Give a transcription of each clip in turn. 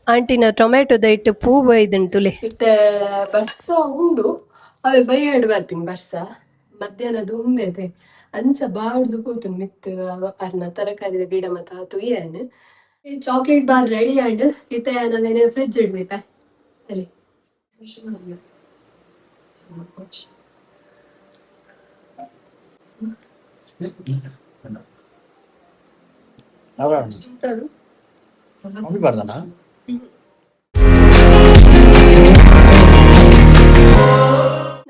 ಆಂಟಿನ ಟೊಮೆಟೊದ ಇಟ್ಟು ಪೂ ಬೈದಂಟುಲೆ ಇತ್ತೆ ಬರ್ಸ ಉಂಡು ಅವೇ ಬೈಯಡ್ ಬರ್ತೀನಿ ಬರ್ಸ ಮಧ್ಯಾಹ್ನ ದುಂಬೆದೆ ಅಂಚ ಬಾಡ್ದು ಕೂತು ಮಿತ್ ಅರ್ನ ತರಕಾರಿ ಗಿಡ ಮತ್ತ ತುಯ್ಯನ್ ಈ ಚಾಕ್ಲೇಟ್ ಬಾರ್ ರೆಡಿ ಆಂಡ್ ಇತ್ತೆ ನಾವೇನೆ ಫ್ರಿಡ್ಜ್ ಇಡ್ಬೇಕ ಅಲ್ಲಿ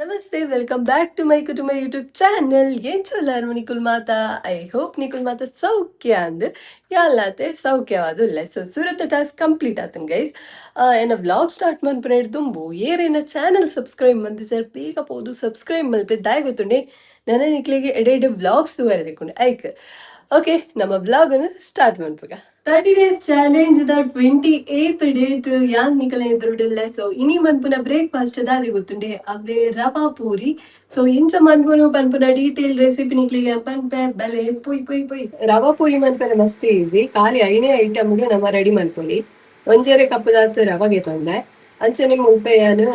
ನಮಸ್ತೆ ವೆಲ್ಕಮ್ ಬ್ಯಾಕ್ ಟು ಮೈ ಕುಟುಂಬ ಯೂಟ್ಯೂಬ್ ಚಾನೆಲ್ ಏನ್ ಚೊಲ್ಲಾರು ನಿಕುಲ್ ಮಾತಾ ಐ ಹೋಪ್ ನಿಕುಲ್ ಮಾತಾ ಸೌಖ್ಯ ಅಂದ್ ಯಾಲಾತೆ ಸೌಖ್ಯವಾದುಲ್ಲ ಸೊ ಸುರತ ಟಾಸ್ಕ್ ಕಂಪ್ಲೀಟ್ ಆತನ್ ಗೈಸ್ ಏನ ವ್ಲಾಗ್ ಸ್ಟಾರ್ಟ್ ಮನ್ಪುನ ದುಂಬು ಏರೇನ ಚಾನೆಲ್ ಸಬ್ಸ್ಕ್ರೈಬ್ ಮಂತ್ ಸರ್ ಬೇಗ ಪೋದು ಸಬ್ಸ್ಕ್ರೈಬ್ ಮಲ್ಪೆ ದಾಯ್ ಗೊತ್ತುಂಡೆ ನನ್ನ ನಿಕ್ಲಿಗೆ ಎಡೆ ವ್ಲಾಗ್ಸ್ ವರೆದಿಕ್ಕೊಂಡೆ ಐಕ್ ಓಕೆ ನಮ್ಮ ಬ್ಲಾಗ್ ಅನ್ನು ಸ್ಟಾರ್ಟ್ ಮಾಡ್ಬೇಕ 30 days challenge the 28th date ಯಾನ್ ನಿಕಲ ಎದುರುಡಿಲ್ಲ ಸೊ ಇನಿ ಮನ್ಪುನ ಬ್ರೇಕ್ಫಾಸ್ಟ್ ದಾದಿ ಗೊತ್ತುಂಡೆ ಅವೇ ರವಾ ಪೂರಿ ಸೊ ಇಂಚ ಮನ್ಪುನ ಪನ್ಪುನ ಡೀಟೇಲ್ ರೆಸಿಪಿ ನಿಕ್ಲಿಗೆ ಪನ್ಪೆ ಬಲೆ ಪುಯ್ ಪುಯ್ ಪುಯ್ ರವಾ ಪೂರಿ ಮನ್ಪೆನ ಮಸ್ತ್ ಈಸಿ ಖಾಲಿ ಐನೇ ಐಟಮ್ಗೆ ನಮ್ಮ ರೆಡಿ ಮನ್ಪೊಲಿ ಒಂಜೇರೆ ಕಪ್ ದಾತ್ ರವಾಗೆ ತೊಂದೆ ಅಂಚನೆ ಮುಲ್ಪೆಯಾನು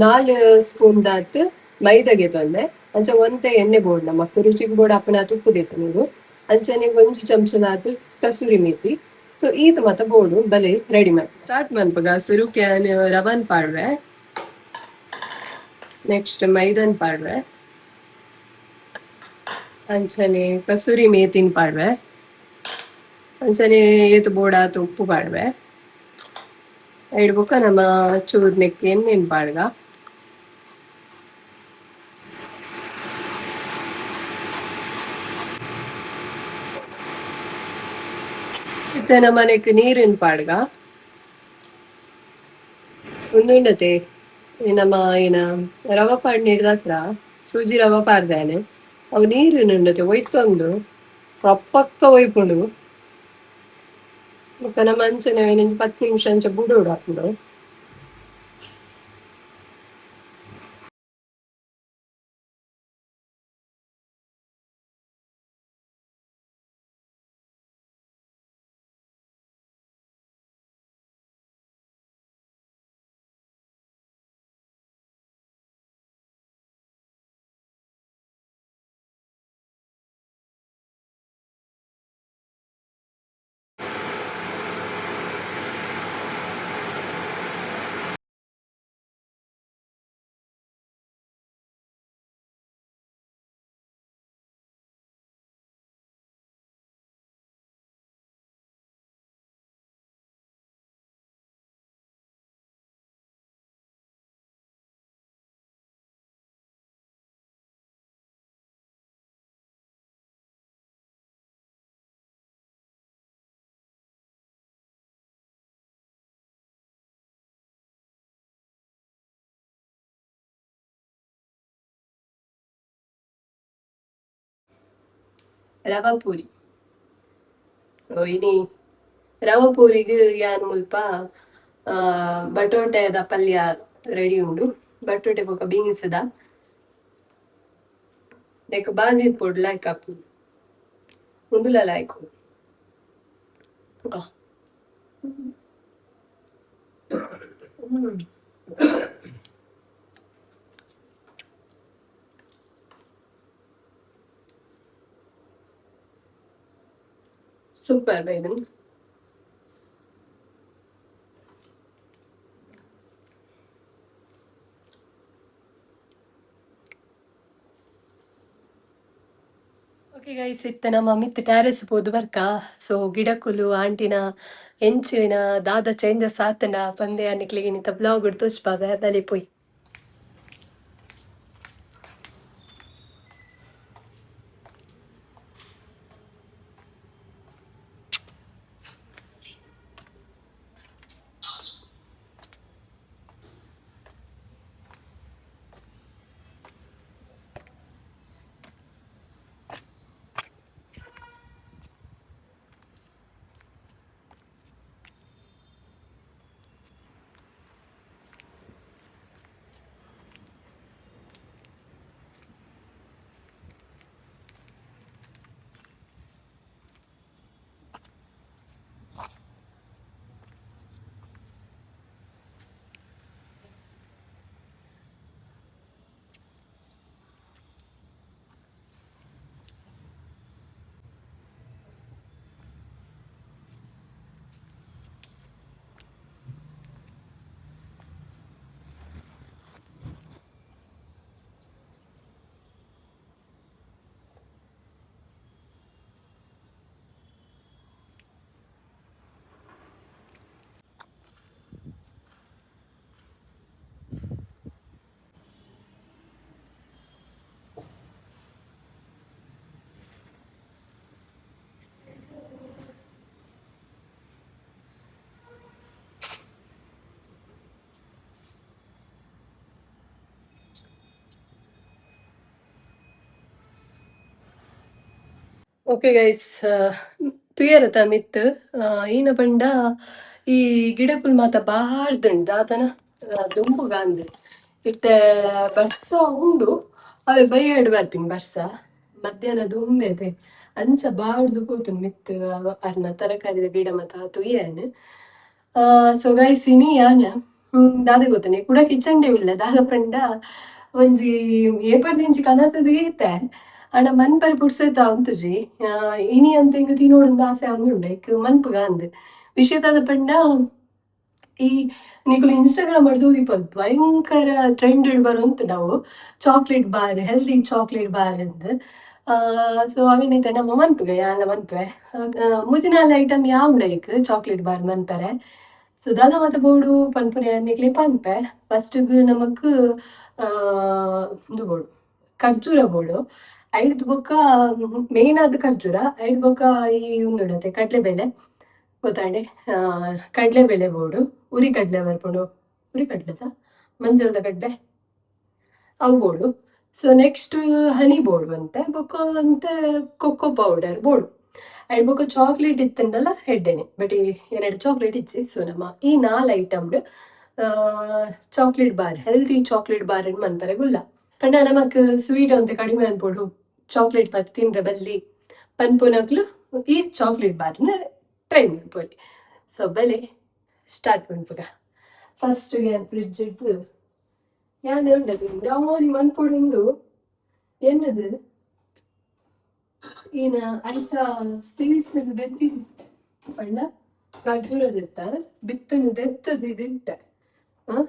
4 ಸ್ಪೂನ್ ದಾತ್ ಮೈದಾಗೆ ತೊಂದೆ ಅಂಚ ಒಂತೆ ಎಣ್ಣೆ ಬೋಡ್ ನಮ್ಮ ರುಚಿಗೆ ಬೋಡ್ ಅಪ್ಪನ ತುಪ್ಪು ದೇತು ನೀವು ಅಂಚನೆ ಒಂಜಿ ಚಮಚದಾತ್ ಕಸೂರಿ ಮೇಥಿ ಸೊ ಈತ್ ಮತ್ತ ಬೋಡು ಬಲೆ ರೆಡಿ ಮಾಡಿ ಸ್ಟಾರ್ಟ್ ಮನ್ಪಗ ಸುರುಕೆ ರವನ್ ಪಾಡ್ವೆ ನೆಕ್ಸ್ಟ್ ಮೈದನ್ ಪಾಡ್ವೆ ಅಂಚನೆ ಕಸೂರಿ ಮೇಥಿನ್ ಪಾಡ್ವೆ ಅಂಚನೆ ಏತ್ ಬೋಡಾತ್ ಉಪ್ಪು ಪಾಡ್ವೆ ಇಡ್ಬೇಕ ನಮ್ಮ ಚೂರ್ ನೆಕ್ ಎಣ್ಣೆನ್ ಪಾಡ್ಗ ಇತ್ತ ನಮ್ಮನೆಕ್ ನೀರಿನ ಪಾಡ್ಗ ಒಂದುಂಡತೆ ನಮ್ಮ ಏನ ರವ ಪಾಡ್ ಹಿಡ್ದತ್ರ ಸೂಜಿ ರವ ಪಾಡ್ದೇನೆ ಅವು ನೀರಿನ ಉಂಡತೆ ಒಯ್ತೊಂದು ರಪ್ಪಕ್ಕ ಒಯ್ಪುಂಡು ಬೊಕ್ಕ ನಮ್ಮ ಅಂಚನೆ 10 ನಿಮಿಷ ಅಂಚ ಬುಡೋಡು ಹಾಕೊಂಡು ರವಾ ಪೂರಿ ಸೊ ಇನಿ ರವಾ ಪೂರಿಗೆ ಯಾನ್ ಮುಲ್ಪ ಬಟೋಟೆದ ಪಲ್ಯ ರೆಡಿ ಉಂಡು ಬಟೋಟೆ ಬೊಕ ಬೀನ್ಸ್ ದ ನೆಕ್ ಬಾಜಿ ಪೊಡ್ ಲೈಕ್ ಅಪ್ಪು ಮುಂದುಲ ಲೈಕ್ ಸೂಪರ್ ಬೈದನ್ ಓಕೆ ಗೈಸ್ ಇತ್ತ ನಮ್ಮ ಮಿತ್ ಟ್ಯಾರೆಸ್ ಪೋದು ಬರ್ಕ ಸೊ ಗಿಡಕುಲು ಆಂಟಿನ ಎಂಚಿನ ದಾದ ಚೇಂಜಸ್ ಆತನ ಪಂದೆ ಅನ್ನಕ್ಲಿಗೆ ನಿಂತ ಬ್ಲಾಗ್ ತೋಚ್ಪಾದ ಬಲಿ ಪೋಯ್ ಓಕೆ ಗೈಸ್, ತುಯರತ ಮಿತ್ ಈನ ಪಂಡ ಈ ಗಿಡಕುಲ್ ಮಾತ ಬಾರ್ದುಂಡು ದಾತನ ದುಂಬುಗ ಅಂದ್ ಇತ್ತೆ ಬರ್ಸ ಉಂಡು ಅವೆ ಬೈಯಡ್ ಬರ್ಪಿನ್ ಬರ್ಸ ಮಧ್ಯಾಹ್ನ ದುಂಬೆತೆ ಅಂಚ ಬಾಡ್ದು ಕೂತು ಮಿತ್ ಅರ್ನ ತರಕಾರಿದ ಗಿಡ ಮತ ತುಯ್ಯನ್. ಸೊ ಗೈಸ್ ಇನಿ ಯಾನ ದಾದ ಗೊತ್ತನೆ ಕೂಡ ಕಿಚನ್ ಡೇ ಉಳ್ಳ ದಾದ ಪಂಡ ಒಂಜಿ ಏಪರ್ದಿಂಚಿ ಕನತದ ಗೀತೆ ಆಂಡ ಮನ್ಪರೆ ಪುಡ್ಸೆತ ಉಂತುಜಿ ಇನಿ ಅಂತ ಇಂಗ ತಿನೋಡೊಂದು ಆಸೆ ಆವೊಂದುಂಡು ಐಕ್ ಮನ್ಪುಗ ಅಂದ್ ವಿಷಯದ ಪಂಡ ಈ ನಿಕುಲು ಇನ್ಸ್ಟಾಗ್ರಾಮ್ ಇಪ್ಪಲ್ ಭಯಂಕರ ಟ್ರೆಂಡೆಡ್ ಬರುಂಟು ನಾವು chocolate bar healthy chocolate bar ಅಂದ್. ಸೊ ಅವೇನೈತೆ ನಮ್ಮ ಮನ್ಪುಗ ಯಾಲ ಮನ್ಪೆ ಮುಜಿನಾಲ ಐಟಮ್ ಯಾವ್ದು ಐಕ್ ಚಾಕ್ಲೇಟ್ ಬಾರ್ ಮನ್ಪರೆ. ಸೊ ದಾದ ಮಾತ ಬೋಡು ಪನ್ಪುನೆ ನಿಕ್ಲೆ ಪನ್ಪೆ ಫಸ್ಟ್ಗ್ ನಮಕ್ ಇದು ಬೋಡು ಖರ್ಜೂರ ಬೋಡು ಐದು ಬೊಕ್ಕ ಮೇನ್ ಆದ ಖರ್ಜೂರ ಐದು ಬೊಕ್ಕ ಈ ಉಂದುಂಡತೆ ಕಡ್ಲೆಬೇಳೆ ಗೊತ್ತಾಂಡೆ ಕಡ್ಲೆಬೇಳೆ ಬೋಡು ಉರಿ ಕಡ್ಲೆ ಬರ್ಪುಂಡು ಉರಿ ಕಡ್ಲೆದ ಮಂಜಲ್ದ ಕಡ್ಲೆ ಅವು ಬೋಡು. ಸೊ ನೆಕ್ಸ್ಟ್ ಹನಿ ಬೋಡು ಅಂತೆ ಬೊಕ್ಕ ಅಂತೆ ಕೊಕ್ಕೋ ಪೌಡರ್ ಬೋಡು ಐದು ಬೊಕ್ಕ ಚಾಕ್ಲೇಟ್ ಇತ್ತಂದಲ್ಲ ಹೆಡ್ಡೆನೆ ಬಟ್ ಈ ಎರಡು ಚಾಕ್ಲೇಟ್ ಇಚ್ಚಿ. ಸೊ ನಮ್ಮ ಈ 4 ಐಟಮ್ಡ್ chocolate bar healthy chocolate bar ಮನ್ಪರೆ ಗುಲ್ಲ ಪಂಡ ನಮಕ್ ಸ್ವೀಟ್ ಅಂತ ಕಡಿಮೆ ಅನ್ಬೋಡು ಚಾಕ್ಲೇಟ್ ಬಾರ್ ತಿನ್ರೆ ಬಲ್ಲಿ ಪನ್ಪುನಕ್ಲು ಈ ಚಾಕ್ಲೇಟ್ ಬಾರ್ನ ಟ್ರೈ ಮಾಡ್ಬೋದು. ಸೊ ಬೆಲೆ ಸ್ಟಾರ್ಟ್ ಮಾಡ್ಪುಗ ಫಸ್ಟ್ ಫ್ರಿಡ್ಜ್ ಇಟ್ಟು ಯಾವ್ದು ಉಂಡದು ರಾಮೋನಿ ಮನ್ಪೊಡು ಏನದು ಈನ ಐತ ಸೀಡ್ಸ್ ದೆತ್ತಿ ಪಂಡ ಖರ್ಜೂರದಿತ್ತ ಬಿತ್ತನು ದೆತ್ತದಿದ್ದೆ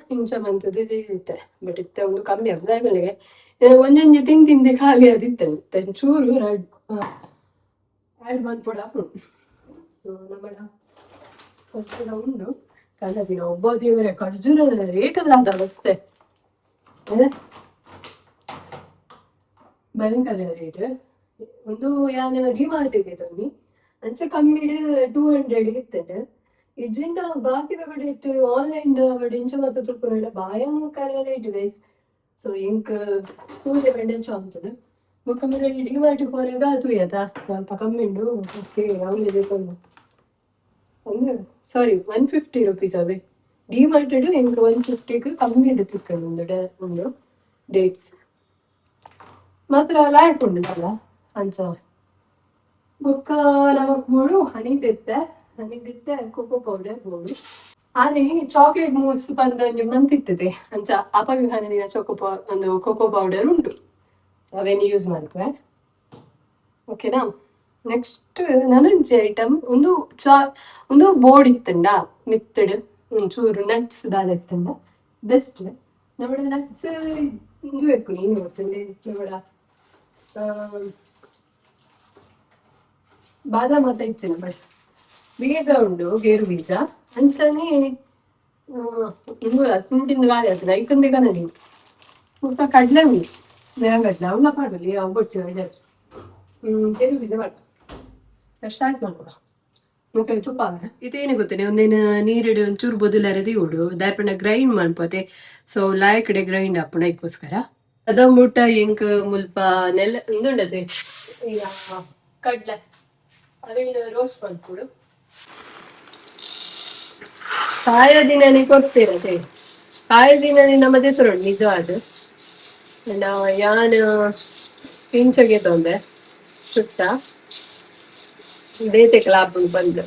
ಹಿಂಚ ಮಂತದ್ದು ಇದಿತ್ತೆ ಬಟ್ ಇತ್ತ ಒಂದು ಕಮ್ಮಿ ಆಗ್ತದೆ ಆಮೇಲೆ ಒಂದೊಂದು ತಿಂದೆ ಖಾಲಿ ಅದಿತ್ತೆ ಚೂರು ಆ್ಯಡ್ ಮಾಡ್ಕೊಡ ಸೊ ನಮ್ಮ ಖರ್ಜೂರ ಉಂಡು ಕನ್ನದಿನ ಒಬ್ಬ ದೇವರೇ ಖರ್ಜೂರದ ರೇಟದಾದ ಅವಸ್ಥೆ ಭಯಂಕರ ರೇಟ್. ಒಂದು ಯಾನ ಡಿಮಾರ್ಟಿಗೆ ತನ್ನಿ ಅಂಚೆ ಕಮ್ಮಿ 200 ಇರ್ತದೆ ಇಜಿಂಡ ಬಾಕಿದ ಕಡೆ ಇಟ್ಟು ಆನ್ಲೈನ್ ಕಡೆ ಇಂಚ ಮಾತ್ರ ತುಳ್ಕೊಂಡ ಭಯಂಕರ ರೇಟ್ ಗೈಸ್. ಸೊ ಇಂಕ್ ಸೂರ್ಯ ಬೆಂಡೆ ಚಾಂತದೆ ಬೊಕ್ಕಂದ್ರೆ ಡಿಮಾರ್ಟಿಗೆ ಹೋದಾಗ ತುಯ್ಯದ ಸ್ವಲ್ಪ ಕಮ್ಮಿ ಉಂಡು ಓಕೆ ಅವಳಿದೆ ಅಂದ್ರೆ ಸಾರಿ 150 ರುಪೀಸ್ ಅವೇ ಡಿಮಾರ್ಟೆಡ್ ಇಂಕ್ 150ಗೆ ಕಮ್ಮಿ ಉಂಡು ತಿಕ್ಕೊಂಡು ಒಂದು ಡೇಟ್ಸ್ ಮಾತ್ರ ಲಾಯಕ್ ಉಂಡದಲ್ಲ ಅಂಚ ಬೊಕ್ಕ ನಮಕ್ ಬೋಡು ಹನಿದಿತ್ತೆ ಕೊಕೋ ಪೌಡರ್ ಬೋಡು ಆನೆ ಚಾಕ್ಲೇಟ್ ಮೂಸ್ ಬಂದ ಒಂಜಿ ಮಂತಿತ್ತದೆ ಅಂಚ ಅಪಗ ಹನದಿನ ಒಂದು ಕೊಕೋ ಪೌಡರ್ ಉಂಟು ಅವೇನು ಯೂಸ್ ಮಾಡ್ತೇವೆ ಓಕೆನಾ. ನೆಕ್ಸ್ಟ್ ನನಂಜಿ ಐಟಮ್ ಒಂದು ಬೋರ್ಡ್ ಇತ್ತಂಡ ಮಿತ್ತಡ್ ಒಂಚೂರು ನಟ್ಸ್ ದಾದ ಇತ್ತಂಡ ಬೆಸ್ಟ್ ನಮ್ಮ ನಟ್ಸ್ ಇದು ಬೇಕು ನೀನು ಗೊತ್ತಂದೆ ನಮ್ಮ ಬಾದಾಮ್ ಅಂತ ಇಚ್ಚಿನ ಬಟ್ ಬೀಜ ಉಂಡು ಗೇರು ಬೀಜ ಅಂಚನೆ ತುಂಟಿಂದ ಗಾಳಿ ಆಗ್ತದೆ ಐಕಂದೆ ಕನ ನೀವು ಸ್ವಲ್ಪ ಕಡಲೆ ಉಂಡು ನೆಲಗಡ್ಲೆ ಅವನ್ನ ಪಾಡಲಿ ಅವು ಕೊಡ್ತೀವಿ ಗೇರು ಬೀಜ ಮಾಡ ಸ್ಟಾರ್ಟ್ ಮಾಡ್ಕೊಡ ಮುಖ ತುಪ್ಪ ಇದೇನು ಗೊತ್ತೇನೆ ಒಂದೇನು ನೀರಿಡು ಒಂಚೂರು ಬೊದಲರದಿ ಉಡು ದಾಯಪಣ್ಣ ಗ್ರೈಂಡ್ ಮಾಡ್ಬೋದೆ. ಸೊ ಲಾಯ ಕಡೆ ಗ್ರೈಂಡ್ ಹಾಪುಣ ಇದಕ್ಕೋಸ್ಕರ ಅದಂಬುಟ್ಟ ಎಂಕ್ ಮುಲ್ಪ ನೆಲ ಉಂದುಂಡದೆ ಈಗ ಕಡ್ಲೆ ಅವೇನು ರೋಸ್ಟ್ ಮಾಡ್ಕೊಡು ಕಾಯ ದಿನನೇ ಕೊಡ್ತಿರದೆ ಕಾಯ ದಿನನೇ ನಮ್ಮದೇ ಹೆಸರು ನಿಜವಾದ ಯಾನ್ ಪಿಂಚಗೆ ತೊಂದೆ ಸುತ್ತ ಬೇತೆ ಕ್ಲಾಬ್ ಬಂದು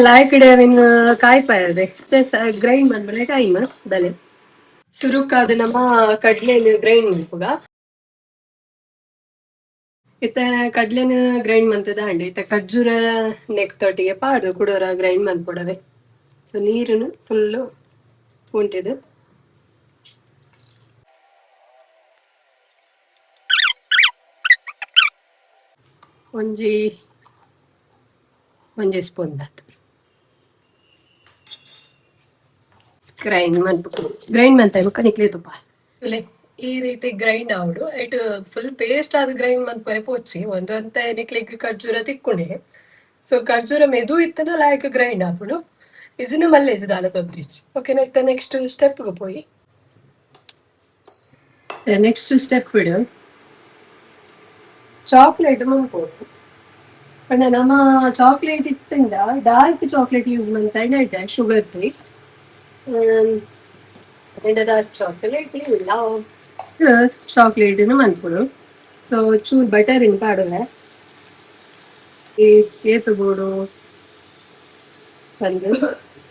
ಲಾಯ್ ಕಡೆ ಅವಿನ ಕಾಯ್ಪಾಯದ ಎಕ್ಸ್ಪ್ರೆಸ್ ಗ್ರೈಂಡ್ ಮಾಡ್ಬೇಡ ಟೈಮ್ ಬಲೆ ಸುರುಕಾದ ನಮ್ಮ ಕಡ್ಲೆನು ಗ್ರೈಂಡ್ ಮಾಡ್ಪುಗ ಇತ್ತ ಕಡ್ಲೆನು ಗ್ರೈಂಡ್ ಮಂತದ ಹಂಡಿ ಇತ್ತ ಖರ್ಜೂರ ನೆಕ್ ತೊಟ್ಟಿಗೆ ಪಾಡ್ದು ಕುಡೋರ ಗ್ರೈಂಡ್ ಮಾಡ್ಕೊಡವೆ. ಸೊ ನೀರನ್ನು ಫುಲ್ಲು ಉಂಟಿದು ಒಂಜಿ ಸ್ಪೂನ್ ದಾತು ಗ್ರೈಂಡ್ ಮಾಡ್ಬಿಟ್ಟು ಗ್ರೈಂಡ್ ಮಾಡ್ತಾ ನಿಕ್ಲಿ ತುಪ್ಪ ಈ ರೀತಿ ಗ್ರೈಂಡ್ ಆವಡು ಐಟ್ ಫುಲ್ ಪೇಸ್ಟ್ ಆದ ಗ್ರೈಂಡ್ ಮನ್ಪರೆ ಪೋಚಿ ಒಂದು ಅಂತ ನಿಕ್ಲಿಗೆ ಖರ್ಜೂರ ತಿಕ್ಕೊಂಡೆ. ಸೊ ಖರ್ಜೂರ ಮೆದು ಇತ್ತನ ಲಾಯಕ್ ಗ್ರೈಂಡ್ ಆಪುಡು ಇಜುನು ಮಲ್ಲೆ ಇಜುದಾಲ ತೊಂದ್ರಿಚ್ ಓಕೆನಾ. ಇತ್ತ ನೆಕ್ಸ್ಟ್ ಸ್ಟೆಪ್ಗೆ ಪೋಯಿ ನೆಕ್ಸ್ಟ್ ಸ್ಟೆಪ್ ಬಿಡು ಚಾಕ್ಲೇಟ್ ಮುಂದ್ಕೋಡು ಪಂಡ ನಮ್ಮ ಚಾಕ್ಲೇಟ್ ಇತ್ತಂಡ ಡಾರ್ಕ್ ಚಾಕ್ಲೇಟ್ ಯೂಸ್ ಮಾಡ್ತಾ ಶುಗರ್ ಫ್ರೀ ಡಾರ್ಕ್ ಚಾಕ್ಲೇಟ್ ಇಲ್ಲ ಚಾಕ್ಲೇಟ್ ಮನ್ಪುಡು ಸೊ ಚೂರ್ ಬಟರ್ ಇನ್ ಪಾಡುವೆ ಏತು ಬೋಡು ಒಂದು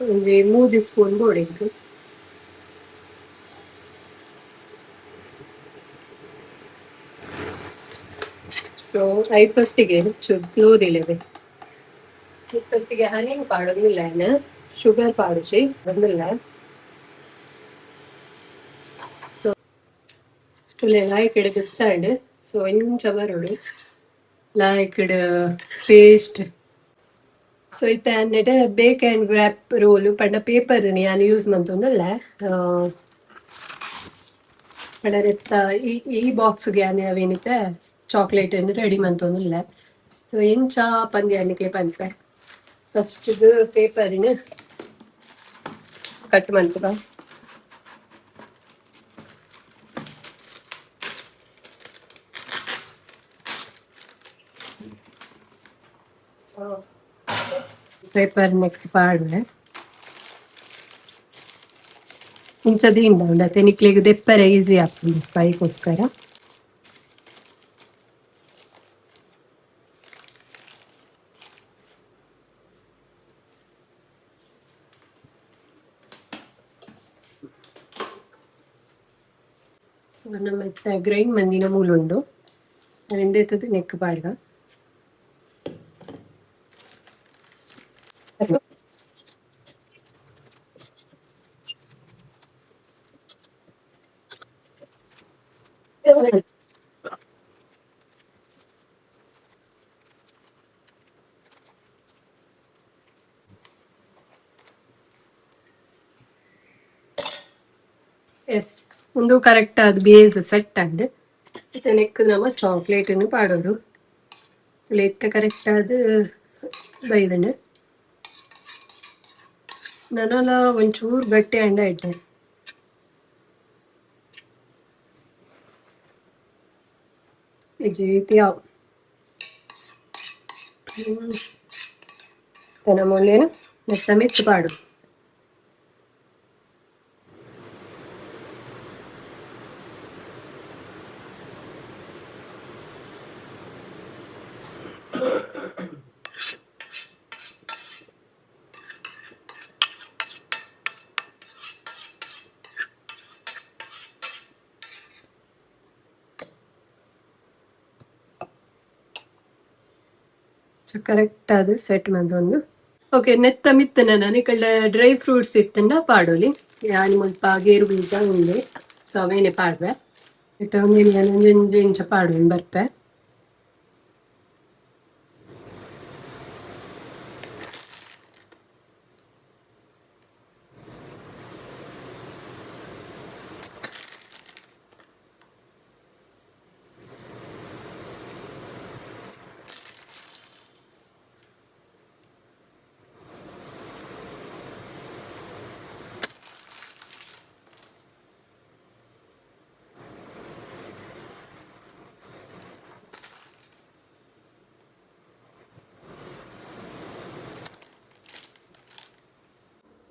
ಒಂಜಿ 3 ಸ್ಪೂನ್ ಬೋಡಿಂಗ್ ಸೊ ಐತೊಟ್ಟಿಗೆ ಚೂರು ಸ್ಲೋದಿಲ್ಲದೆ ಐತೊಟ್ಟಿಗೆ ಹನಿ ಪಾಡೋದಿಲ್ಲ ಶುಗರ್ ಪಾಡುಚಿ ಬಂದಿಲ್ಲ ಸೊ ಲಾಯ್ಕಡೆ ಬಿಚ್ಚಾಂಡ್ ಸೊ ಇಂಚ ಬರೋಡು ಲಾಯ್ಕಡೆ ಪೇಸ್ಟ್ ಸೊ ಇತ್ತ ಅನ್ನಿಟ್ಟು ಬೇಕ್ ಆ್ಯಂಡ್ ವ್ರ್ಯಾಪ್ ರೋಲು ಪಂಡ ಪೇಪರ್ ನಾನು ಯೂಸ್ ಮಂತೊಂದಲ್ಲ ಪಂಡ ಈ ಬಾಕ್ಸ್ಗೆ ಅವೇನಿತ್ತೆ ಚಾಕ್ಲೇಟ್ ರೆಡಿ ಮಂತೊಂದಿಲ್ಲ ಸೊ ಎಂಚ ಪಂದಿ ಅನ್ನಿಕ್ಲೆ ಪಂಪೆ ಫಸ್ಟ್ ಪೇಪರಿನ ಕಟ್ ಮಾಡ್ತೀರ ಸೊ ಪೇಪರ್ ನೆಕ್ಸ್ಟ್ ಪಾಡುವೆ ಇಂಚದಿ ಉಂಡ ತೆನಿಕ್ಲೆಗ್ ದೆಪ್ಪರೆ ಈಸಿ ಆಗ್ತದೆ ಪೈಗೋಸ್ಕರ ಸೊ ನಮ್ಮ ಗ್ರೈಂಡ್ ಮಂದಿನ ಮೂಲುಂಡು ಎಂದೆತ್ತದು ನೆಕ್ ಪಾಡ್ಗ ಎಸ್ ಒಂದು ಕರೆಕ್ಟ್ ಆದ ಬೇಸ್ ಸೆಟ್ ಅಂಡ್ ನೆಕ್ ನಮ್ಮ ಚಾಕ್ಲೇಟನ್ನು ಪಾಡೋದು ಎತ್ತ ಕರೆಕ್ಟ್ ಆದ ಬೈದನು ನನಲ ಒಂಚೂರು ಗಟ್ಟಿ ಅಂಡ ಇಟ್ಟೆ ರೀತಿಯ ತನ ಮೊಲ್ಲೇನು ನೆತ್ತ ಮೆಚ್ಚು ಪಾಡು ಕರೆಕ್ಟ್ ಆದ ಸೆಟ್ ಮಂದೊಂದು ಓಕೆ ನೆತ್ತ ಮಿತ್ತನ ನನಕಳ್ಳ ಡ್ರೈ ಫ್ರೂಟ್ಸ್ ಇತ್ತಂಡ ಪಾಡೋಲಿ ಯಾನಿ ಮುಲ್ಪ ಗೇರು ಬೀಜ ಉಂಡೆ ಸೊ ಅವೇನೆ ಪಾಡ್ವೆ ಇತ್ತ ಒಂದೊಂದು ಇಂಚ ಪಾಡುವೆ ಬರ್ಪೆ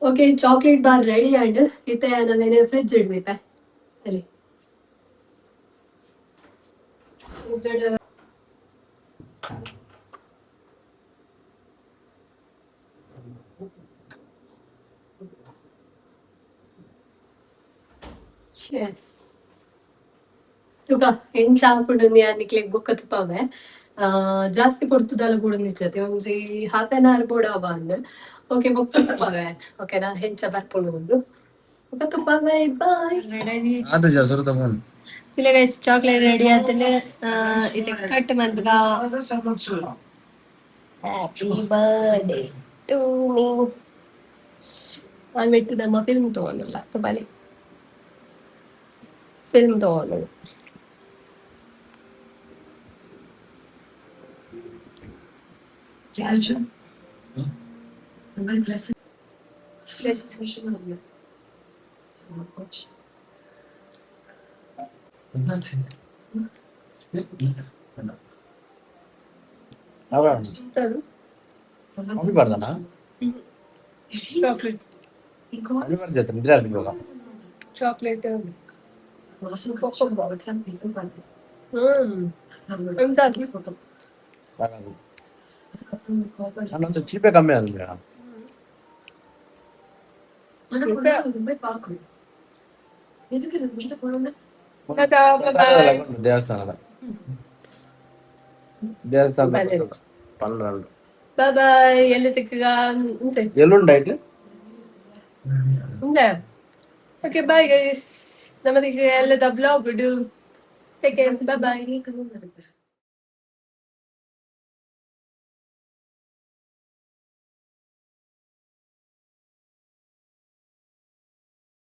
okay chocolate bar ready and ಇತ್ತೆ ನಾವೇನು ಫ್ರಿಜ್ ಇಡ್ಬೇಕ ಅಲ್ಲಿ ಎಸ್ ತುಕ ಎಂಚ ಹಾಕೊಂಡು ಅನ್ನಿಕ್ಲೆಗ್ ಬೊಕ್ಕ ತುಪ್ಪವೆ ಜಾಸ್ತಿ ಕೊಡ್ತದಲ್ಲ ಬುಡಂದಿಚ್ಚತೆ ಒಂಜಿ ಹಾಫ್ ಆನ್ ಅವರ್ ಬೋಡವ ಅಂದ್ ಓಕೆ ಬೊಕ್ಕ ತುಪ್ಪವೆ ಓಕೆನಾ ಹೆಂಚ ಬರ್ಕೊಂಡು ಒಂದು ಬೊಕ್ಕ ತುಪ್ಪವೆ ಬಾಯ್ ಇಲ್ಲ ಗೈಸ್ ಚಾಕ್ಲೇಟ್ ರೆಡಿ ಆತಲೆ ಇದು ಕಟ್ ಮಂತ್ಗ ಹ್ಯಾಪಿ ಬರ್ಡೇ ಟು ಮೀ ಆಮೇಲೆ ನಮ್ಮ ಫಿಲ್ಮ್ ತಗೊಂಡಲ್ಲ ತುಬಾಲಿ ಫಿಲ್ಮ್ ತಗೊಂಡು ಬರ್ದಾನ ಚಾಕ್ಲೇಟ್ ಜೊತೆ ನಿದ್ರೆ ಇವಾಗ ಚಾಕ್ಲೇಟ್ ಎಂತ ನಾನೊಂದು ಚೀಪೆ ಕಮ್ಮಿ ಆದ್ರೆ ದೇವಸ್ಥಾನದ ಪಲ್ಲರಲ್ಲು ಬಾಯ್ ಬಾಯ್ ಎಲ್ಲ ತಿಕ್ಕ ಅಂತೆ ಎಲ್ಲುಂಡ ಇಟ್ಲಿ ఉందా ఓకే బాయ్ గైస్ నమ్మదికి వెళ్ళదా blog take care bye bye